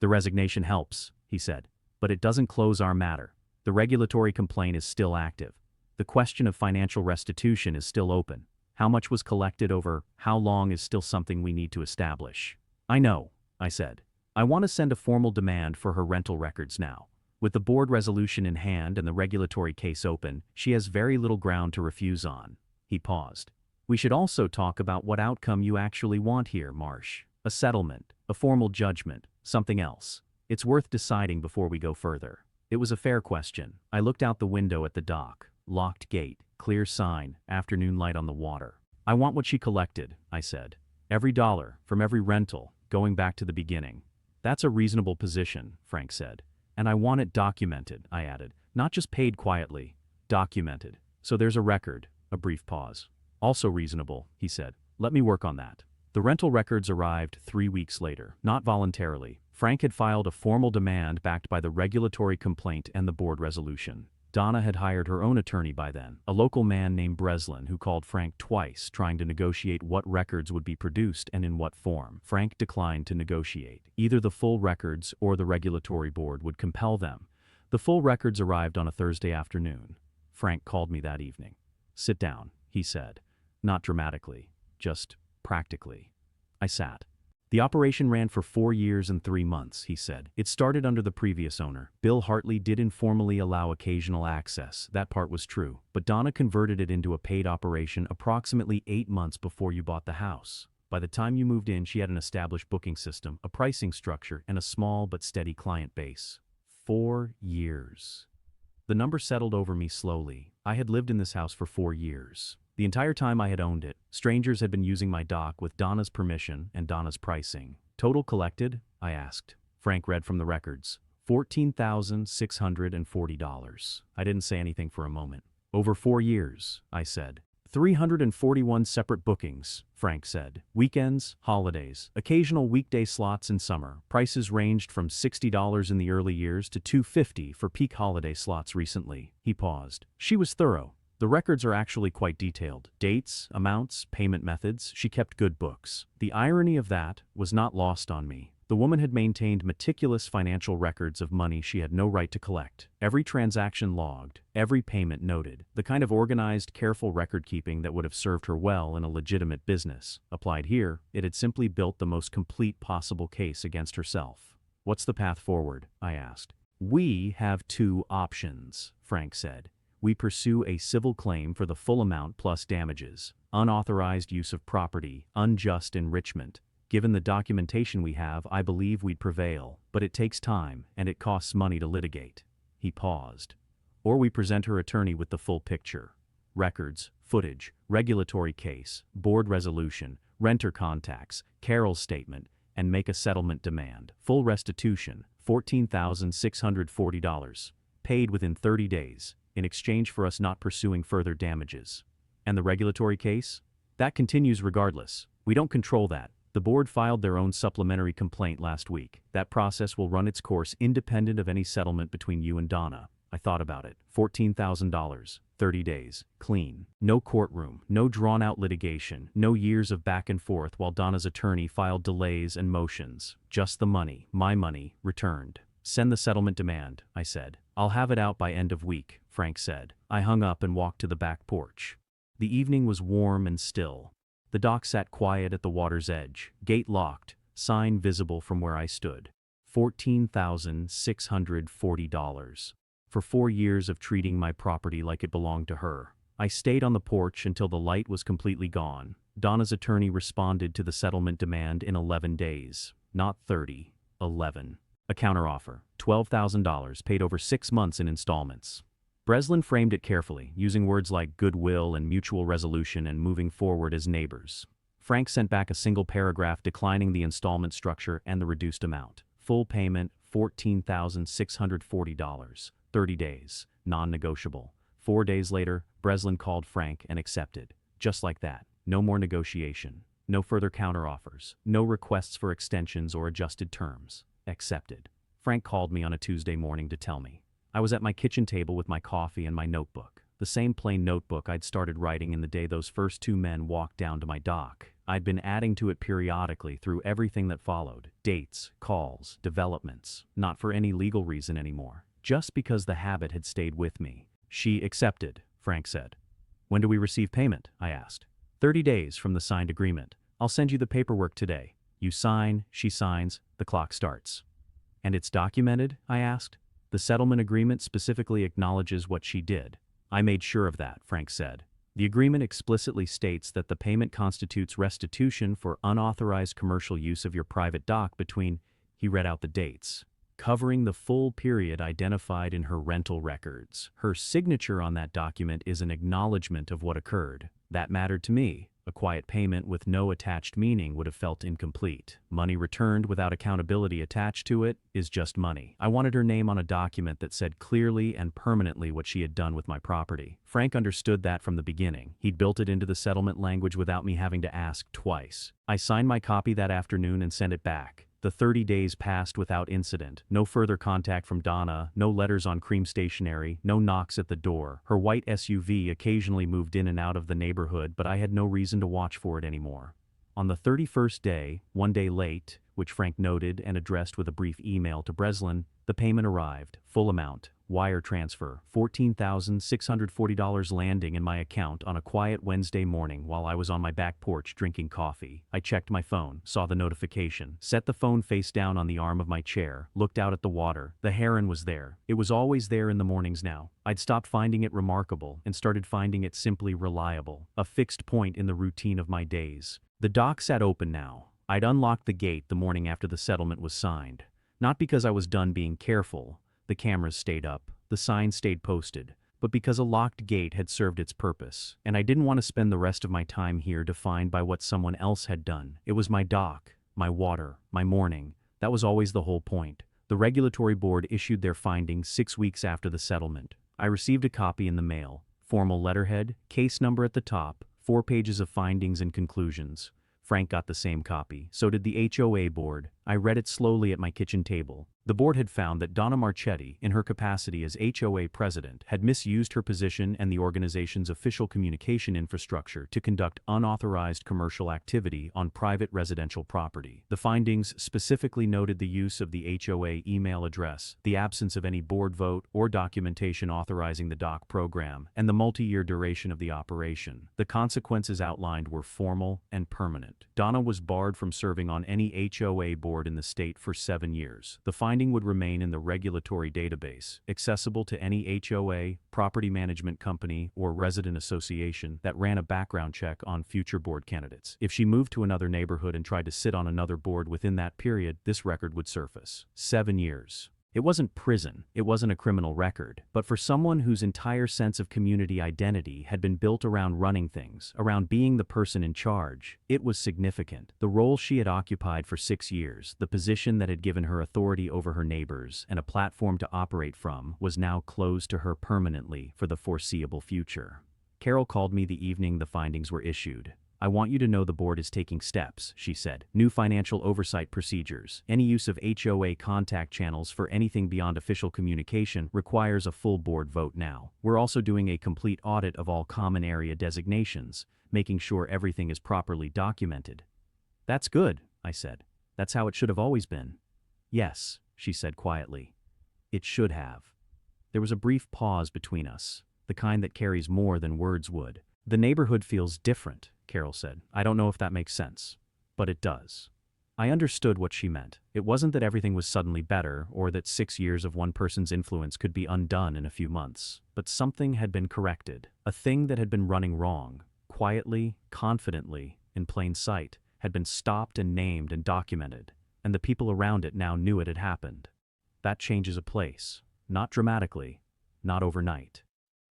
The resignation helps, he said, but it doesn't close our matter. The regulatory complaint is still active. The question of financial restitution is still open. How much was collected over how long is still something we need to establish. I know, I said. I want to send a formal demand for her rental records now. With the board resolution in hand and the regulatory case open, she has very little ground to refuse on. He paused. We should also talk about what outcome you actually want here, Marsh. A settlement, a formal judgment, something else. It's worth deciding before we go further. It was a fair question. I looked out the window at the dock. Locked gate, clear sign, afternoon light on the water. I want what she collected, I said. Every dollar, from every rental, going back to the beginning. That's a reasonable position, Frank said. And I want it documented, I added. Not just paid quietly. Documented. So there's a record. A brief pause. Also reasonable, he said. Let me work on that. The rental records arrived 3 weeks later, not voluntarily. Frank had filed a formal demand backed by the regulatory complaint and the board resolution. Donna had hired her own attorney by then, a local man named Breslin who called Frank twice trying to negotiate what records would be produced and in what form. Frank declined to negotiate. Either the full records or the regulatory board would compel them. The full records arrived on a Thursday afternoon. Frank called me that evening. Sit down, he said. Not dramatically, just practically. I sat. The operation ran for 4 years and 3 months, he said. It started under the previous owner. Bill Hartley did informally allow occasional access, that part was true, but Donna converted it into a paid operation approximately 8 months before you bought the house. By the time you moved in, she had an established booking system, a pricing structure, and a small but steady client base. 4 years. The number settled over me slowly. I had lived in this house for 4 years. The entire time I had owned it, strangers had been using my dock with Donna's permission and Donna's pricing. Total collected? I asked. Frank read from the records. $14,640. I didn't say anything for a moment. Over 4 years, I said. 341 separate bookings, Frank said. Weekends, holidays, occasional weekday slots in summer. Prices ranged from $60 in the early years to $250 for peak holiday slots recently. He paused. She was thorough. The records are actually quite detailed. Dates, amounts, payment methods, she kept good books. The irony of that was not lost on me. The woman had maintained meticulous financial records of money she had no right to collect. Every transaction logged, every payment noted. The kind of organized, careful record-keeping that would have served her well in a legitimate business. Applied here, it had simply built the most complete possible case against herself. What's the path forward? I asked. We have 2 options, Frank said. We pursue a civil claim for the full amount plus damages, unauthorized use of property, unjust enrichment. Given the documentation we have, I believe we'd prevail, but it takes time and it costs money to litigate. He paused. Or we present her attorney with the full picture. Records, footage, regulatory case, board resolution, renter contacts, Carol's statement, and make a settlement demand. Full restitution, $14,640. Paid within 30 days. In exchange for us not pursuing further damages. And the regulatory case? That continues regardless. We don't control that. The board filed their own supplementary complaint last week. That process will run its course independent of any settlement between you and Donna. I thought about it. $14,000, 30 days, clean. No courtroom, no drawn-out litigation, no years of back and forth while Donna's attorney filed delays and motions. Just the money, my money, returned. Send the settlement demand, I said. I'll have it out by end of week, Frank said. I hung up and walked to the back porch. The evening was warm and still. The dock sat quiet at the water's edge, gate locked, sign visible from where I stood. $14,640. For 4 years of treating my property like it belonged to her. I stayed on the porch until the light was completely gone. Donna's attorney responded to the settlement demand in 11 days. Not 30, 11. A counteroffer, $12,000 paid over 6 months in installments. Breslin framed it carefully, using words like goodwill and mutual resolution and moving forward as neighbors. Frank sent back a single paragraph declining the installment structure and the reduced amount. Full payment, $14,640, 30 days, non-negotiable. 4 days later, Breslin called Frank and accepted. Just like that. No more negotiation. No further counteroffers. No requests for extensions or adjusted terms. Accepted. Frank called me on a Tuesday morning to tell me. I was at my kitchen table with my coffee and my notebook. The the same plain notebook I'd started writing in the day those first two men walked down to my dock. I'd been adding to it periodically through everything that followed: dates, calls, developments, not for any legal reason anymore, just because the habit had stayed with me. "She accepted," Frank said. "When do we receive payment?" I asked. 30 days from the signed agreement. I'll send you the paperwork today. You sign, she signs, the clock starts." "And it's documented?" I asked. "The settlement agreement specifically acknowledges what she did." "I made sure of that," Frank said. "The agreement explicitly states that the payment constitutes restitution for unauthorized commercial use of your private dock between," he read out the dates, "covering the full period identified in her rental records. Her signature on that document is an acknowledgement of what occurred. That mattered to me. A quiet payment with no attached meaning would have felt incomplete. Money returned without accountability attached to it is just money. I wanted her name on a document that said clearly and permanently what she had done with my property." Frank understood that from the beginning. He'd built it into the settlement language without me having to ask twice. I signed my copy that afternoon and sent it back. The 30 days passed without incident. No further contact from Donna, no letters on cream stationery, no knocks at the door. Her white SUV occasionally moved in and out of the neighborhood, but I had no reason to watch for it anymore. On the 31st day, one day late, which Frank noted and addressed with a brief email to Breslin, the payment arrived, full amount, wire transfer, $14,640 landing in my account on a quiet Wednesday morning while I was on my back porch drinking coffee. I checked my phone, saw the notification, set the phone face down on the arm of my chair, looked out at the water. The heron was there. It was always there in the mornings now. I'd stopped finding it remarkable and started finding it simply reliable, a fixed point in the routine of my days. The dock sat open now. I'd unlocked the gate the morning after the settlement was signed. Not because I was done being careful. The cameras stayed up, the sign stayed posted, but because a locked gate had served its purpose, and I didn't want to spend the rest of my time here defined by what someone else had done. It was my dock, my water, my morning. That was always the whole point. The regulatory board issued their findings 6 weeks after the settlement. I received a copy in the mail, formal letterhead, case number at the top, 4 pages of findings and conclusions. Frank got the same copy. So did the HOA board. I read it slowly at my kitchen table. The board had found that Donna Marchetti, in her capacity as HOA president, had misused her position and the organization's official communication infrastructure to conduct unauthorized commercial activity on private residential property. The findings specifically noted the use of the HOA email address, the absence of any board vote or documentation authorizing the dock program, and the multi-year duration of the operation. The consequences outlined were formal and permanent. Donna was barred from serving on any HOA board in the state for 7 years. The finding would remain in the regulatory database, accessible to any HOA, property management company, or resident association that ran a background check on future board candidates. If she moved to another neighborhood and tried to sit on another board within that period, this record would surface. 7 years. It wasn't prison, it wasn't a criminal record, but for someone whose entire sense of community identity had been built around running things, around being the person in charge, it was significant. The role she had occupied for 6 years, the position that had given her authority over her neighbors and a platform to operate from, was now closed to her permanently for the foreseeable future. Carol called me the evening the findings were issued. "I want you to know the board is taking steps," she said. "New financial oversight procedures. Any use of HOA contact channels for anything beyond official communication requires a full board vote now. We're also doing a complete audit of all common area designations, making sure everything is properly documented." "That's good," I said. "That's how it should have always been." "Yes," she said quietly. "It should have." There was a brief pause between us, the kind that carries more than words would. "The neighborhood feels different," Carol said. "I don't know if that makes sense, but it does." I understood what she meant. It wasn't that everything was suddenly better, or that 6 years of one person's influence could be undone in a few months. But something had been corrected. A thing that had been running wrong, quietly, confidently, in plain sight, had been stopped and named and documented, and the people around it now knew it had happened. That changes a place. Not dramatically, not overnight.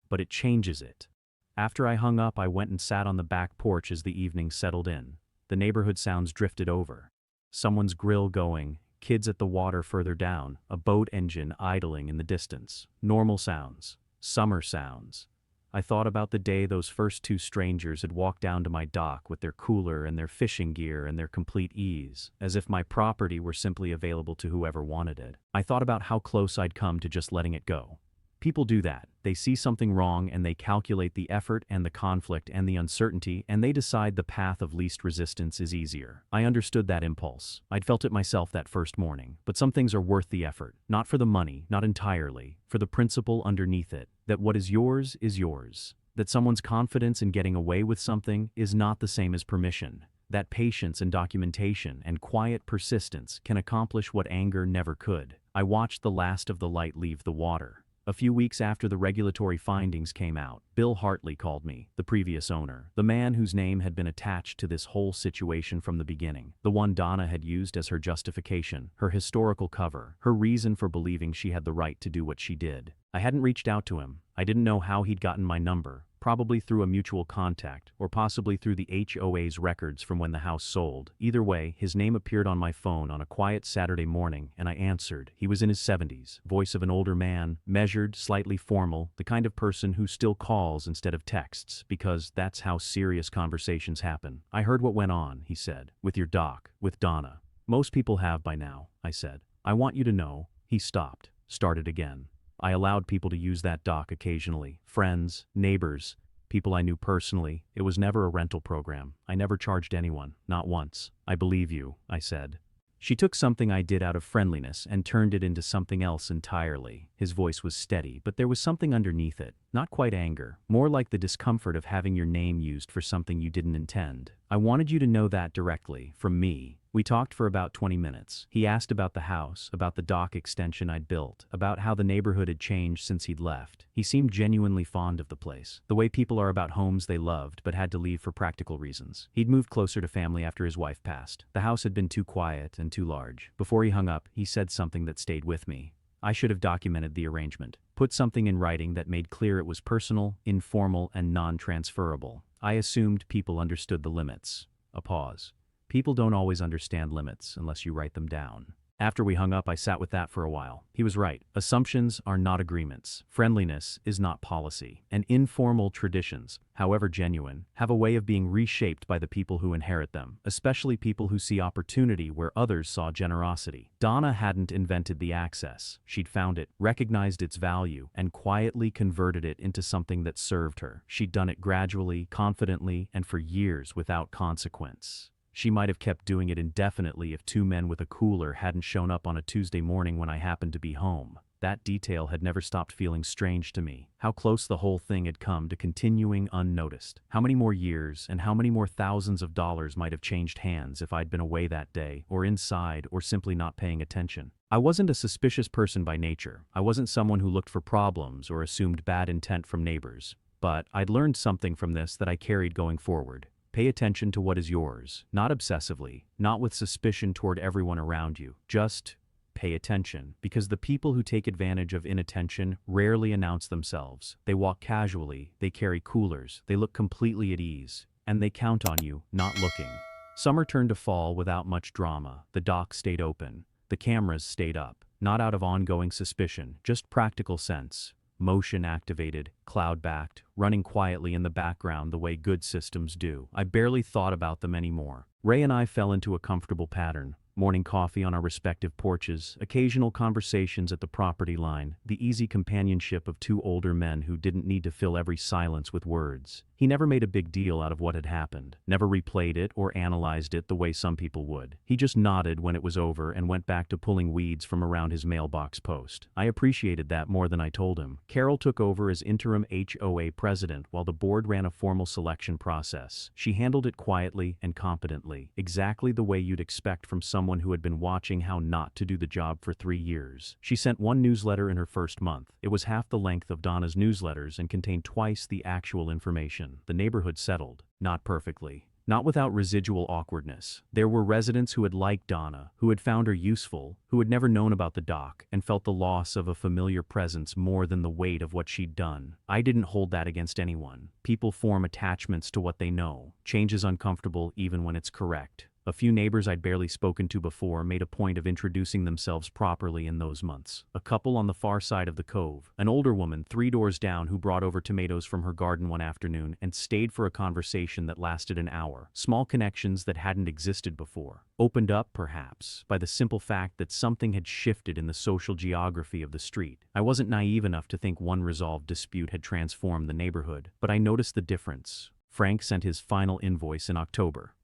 But it changes it. After I hung up, I went and sat on the back porch as the evening settled in. The neighborhood sounds drifted over. Someone's grill going, kids at the water further down, a boat engine idling in the distance. Normal sounds. Summer sounds. I thought about the day those first 2 strangers had walked down to my dock with their cooler and their fishing gear and their complete ease, as if my property were simply available to whoever wanted it. I thought about how close I'd come to just letting it go. People do that. They see something wrong and they calculate the effort and the conflict and the uncertainty, and they decide the path of least resistance is easier. I understood that impulse. I'd felt it myself that first morning. But some things are worth the effort. Not for the money, not entirely, for the principle underneath it, that what is yours is yours. That someone's confidence in getting away with something is not the same as permission. That patience and documentation and quiet persistence can accomplish what anger never could. I watched the last of the light leave the water. A few weeks after the regulatory findings came out, Bill Hartley called me, the previous owner, the man whose name had been attached to this whole situation from the beginning, the one Donna had used as her justification, her historical cover, her reason for believing she had the right to do what she did. I hadn't reached out to him. I didn't know how he'd gotten my number. Probably through a mutual contact, or possibly through the HOA's records from when the house sold. Either way, his name appeared on my phone on a quiet Saturday morning, and I answered. He was in his 70s, voice of an older man, measured, slightly formal, the kind of person who still calls instead of texts, because that's how serious conversations happen. "I heard what went on," he said, "with your doc, with Donna." "Most people have by now," I said. "I want you to know." He stopped, started again. I allowed people to use that dock occasionally. Friends, neighbors, people I knew personally. It was never a rental program. I never charged anyone, not once. "I believe you," I said. She took something I did out of friendliness and turned it into something else entirely. His voice was steady, but there was something underneath it. Not quite anger, more like the discomfort of having your name used for something you didn't intend. "I wanted you to know that directly, from me." We talked for about 20 minutes. He asked about the house, about the dock extension I'd built, about how the neighborhood had changed since he'd left. He seemed genuinely fond of the place, the way people are about homes they loved but had to leave for practical reasons. He'd moved closer to family after his wife passed. The house had been too quiet and too large. Before he hung up, he said something that stayed with me. I should have documented the arrangement, put something in writing that made clear it was personal, informal, and non-transferable. I assumed people understood the limits. A pause. People don't always understand limits unless you write them down. After we hung up, I sat with that for a while. He was right. Assumptions are not agreements. Friendliness is not policy. And informal traditions, however genuine, have a way of being reshaped by the people who inherit them, especially people who see opportunity where others saw generosity. Donna hadn't invented the access. She'd found it, recognized its value, and quietly converted it into something that served her. She'd done it gradually, confidently, and for years without consequence. She might have kept doing it indefinitely if two men with a cooler hadn't shown up on a Tuesday morning when I happened to be home. That detail had never stopped feeling strange to me. How close the whole thing had come to continuing unnoticed. How many more years and how many more thousands of dollars might have changed hands if I'd been away that day, or inside, or simply not paying attention. I wasn't a suspicious person by nature. I wasn't someone who looked for problems or assumed bad intent from neighbors. But I'd learned something from this that I carried going forward. Pay attention to what is yours, not obsessively, not with suspicion toward everyone around you. Just pay attention, because the people who take advantage of inattention rarely announce themselves. They walk casually, they carry coolers, they look completely at ease, and they count on you not looking. Summer turned to fall without much drama. The dock stayed open. The cameras stayed up, not out of ongoing suspicion, just practical sense. Motion activated, cloud backed, running quietly in the background the way good systems do. I barely thought about them anymore. Ray and I fell into a comfortable pattern. Morning coffee on our respective porches, occasional conversations at the property line, the easy companionship of two older men who didn't need to fill every silence with words. He never made a big deal out of what had happened, never replayed it or analyzed it the way some people would. He just nodded when it was over and went back to pulling weeds from around his mailbox post. I appreciated that more than I told him. Carol took over as interim HOA president while the board ran a formal selection process. She handled it quietly and competently, exactly the way you'd expect from someone who had been watching how not to do the job for 3 years. She sent one newsletter in her first month. It was half the length of Donna's newsletters and contained twice the actual information. The neighborhood settled. Not perfectly. Not without residual awkwardness. There were residents who had liked Donna, who had found her useful, who had never known about the dock, and felt the loss of a familiar presence more than the weight of what she'd done. I didn't hold that against anyone. People form attachments to what they know. Change is uncomfortable even when it's correct. A few neighbors I'd barely spoken to before made a point of introducing themselves properly in those months. A couple on the far side of the cove, an older woman 3 doors down who brought over tomatoes from her garden one afternoon and stayed for a conversation that lasted an hour. Small connections that hadn't existed before. Opened up, perhaps, by the simple fact that something had shifted in the social geography of the street. I wasn't naive enough to think one resolved dispute had transformed the neighborhood, but I noticed the difference. Frank sent his final invoice in October.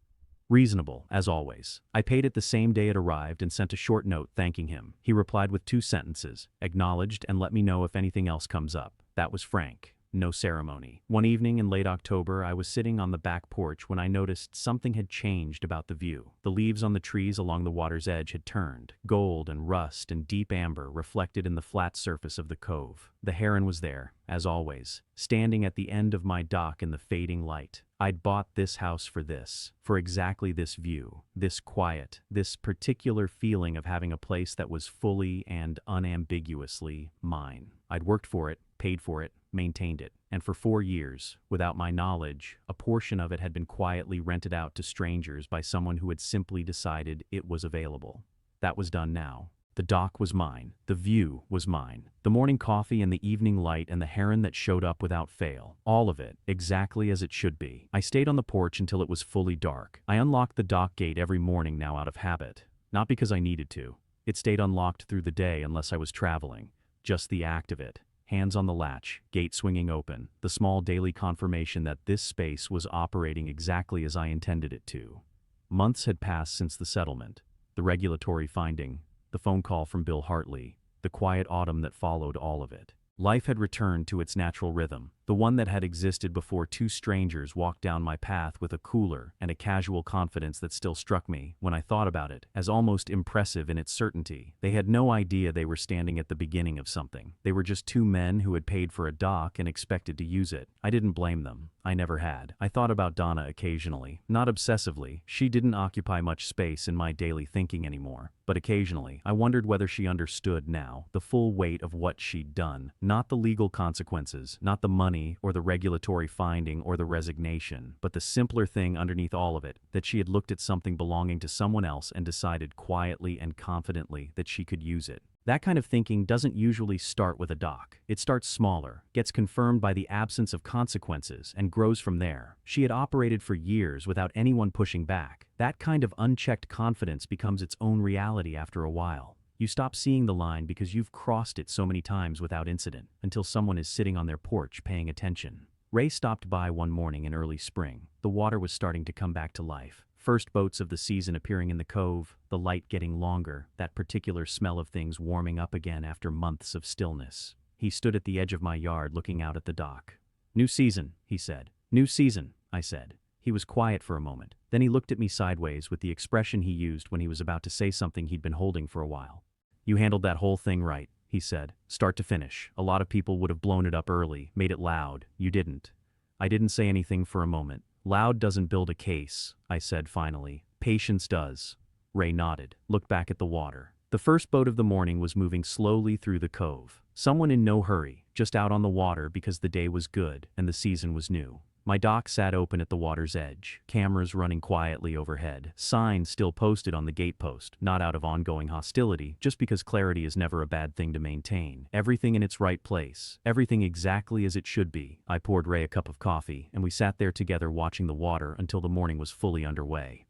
Reasonable, as always. I paid it the same day it arrived and sent a short note thanking him. He replied with 2 sentences, acknowledged and let me know if anything else comes up. That was Frank. No ceremony. One evening in late October, I was sitting on the back porch when I noticed something had changed about the view. The leaves on the trees along the water's edge had turned, gold and rust and deep amber reflected in the flat surface of the cove. The heron was there, as always, standing at the end of my dock in the fading light. I'd bought this house for exactly this view, this quiet, this particular feeling of having a place that was fully and unambiguously mine. I'd worked for it, paid for it, maintained it, and for 4 years, without my knowledge, a portion of it had been quietly rented out to strangers by someone who had simply decided it was available. That was done now. The dock was mine. The view was mine. The morning coffee and the evening light and the heron that showed up without fail. All of it, exactly as it should be. I stayed on the porch until it was fully dark. I unlocked the dock gate every morning now out of habit. Not because I needed to. It stayed unlocked through the day unless I was traveling. Just the act of it. Hands on the latch, gate swinging open, the small daily confirmation that this space was operating exactly as I intended it to. Months had passed since the settlement, the regulatory finding, the phone call from Bill Hartley, the quiet autumn that followed all of it. Life had returned to its natural rhythm, the one that had existed before 2 strangers walked down my path with a cooler and a casual confidence that still struck me, when I thought about it, as almost impressive in its certainty. They had no idea they were standing at the beginning of something. They were just 2 men who had paid for a dock and expected to use it. I didn't blame them. I never had. I thought about Donna occasionally, not obsessively. She didn't occupy much space in my daily thinking anymore. But occasionally, I wondered whether she understood now the full weight of what she'd done. Not the legal consequences, not the money or the regulatory finding or the resignation, but the simpler thing underneath all of it, that she had looked at something belonging to someone else and decided quietly and confidently that she could use it. That kind of thinking doesn't usually start with a dock. It starts smaller, gets confirmed by the absence of consequences, and grows from there. She had operated for years without anyone pushing back. That kind of unchecked confidence becomes its own reality after a while. You stop seeing the line because you've crossed it so many times without incident, until someone is sitting on their porch paying attention. Ray stopped by one morning in early spring. The water was starting to come back to life. First boats of the season appearing in the cove, the light getting longer, that particular smell of things warming up again after months of stillness. He stood at the edge of my yard looking out at the dock. "New season," he said. "New season," I said. He was quiet for a moment. Then he looked at me sideways with the expression he used when he was about to say something he'd been holding for a while. "You handled that whole thing right," he said, "start to finish. A lot of people would have blown it up early, made it loud. You didn't." I didn't say anything for a moment. "Loud doesn't build a case," I said finally. "Patience does." Ray nodded, looked back at the water. The first boat of the morning was moving slowly through the cove. Someone in no hurry, just out on the water because the day was good and the season was new. My dock sat open at the water's edge, cameras running quietly overhead, signs still posted on the gatepost, not out of ongoing hostility, just because clarity is never a bad thing to maintain. Everything in its right place, everything exactly as it should be. I poured Ray a cup of coffee, and we sat there together watching the water until the morning was fully underway.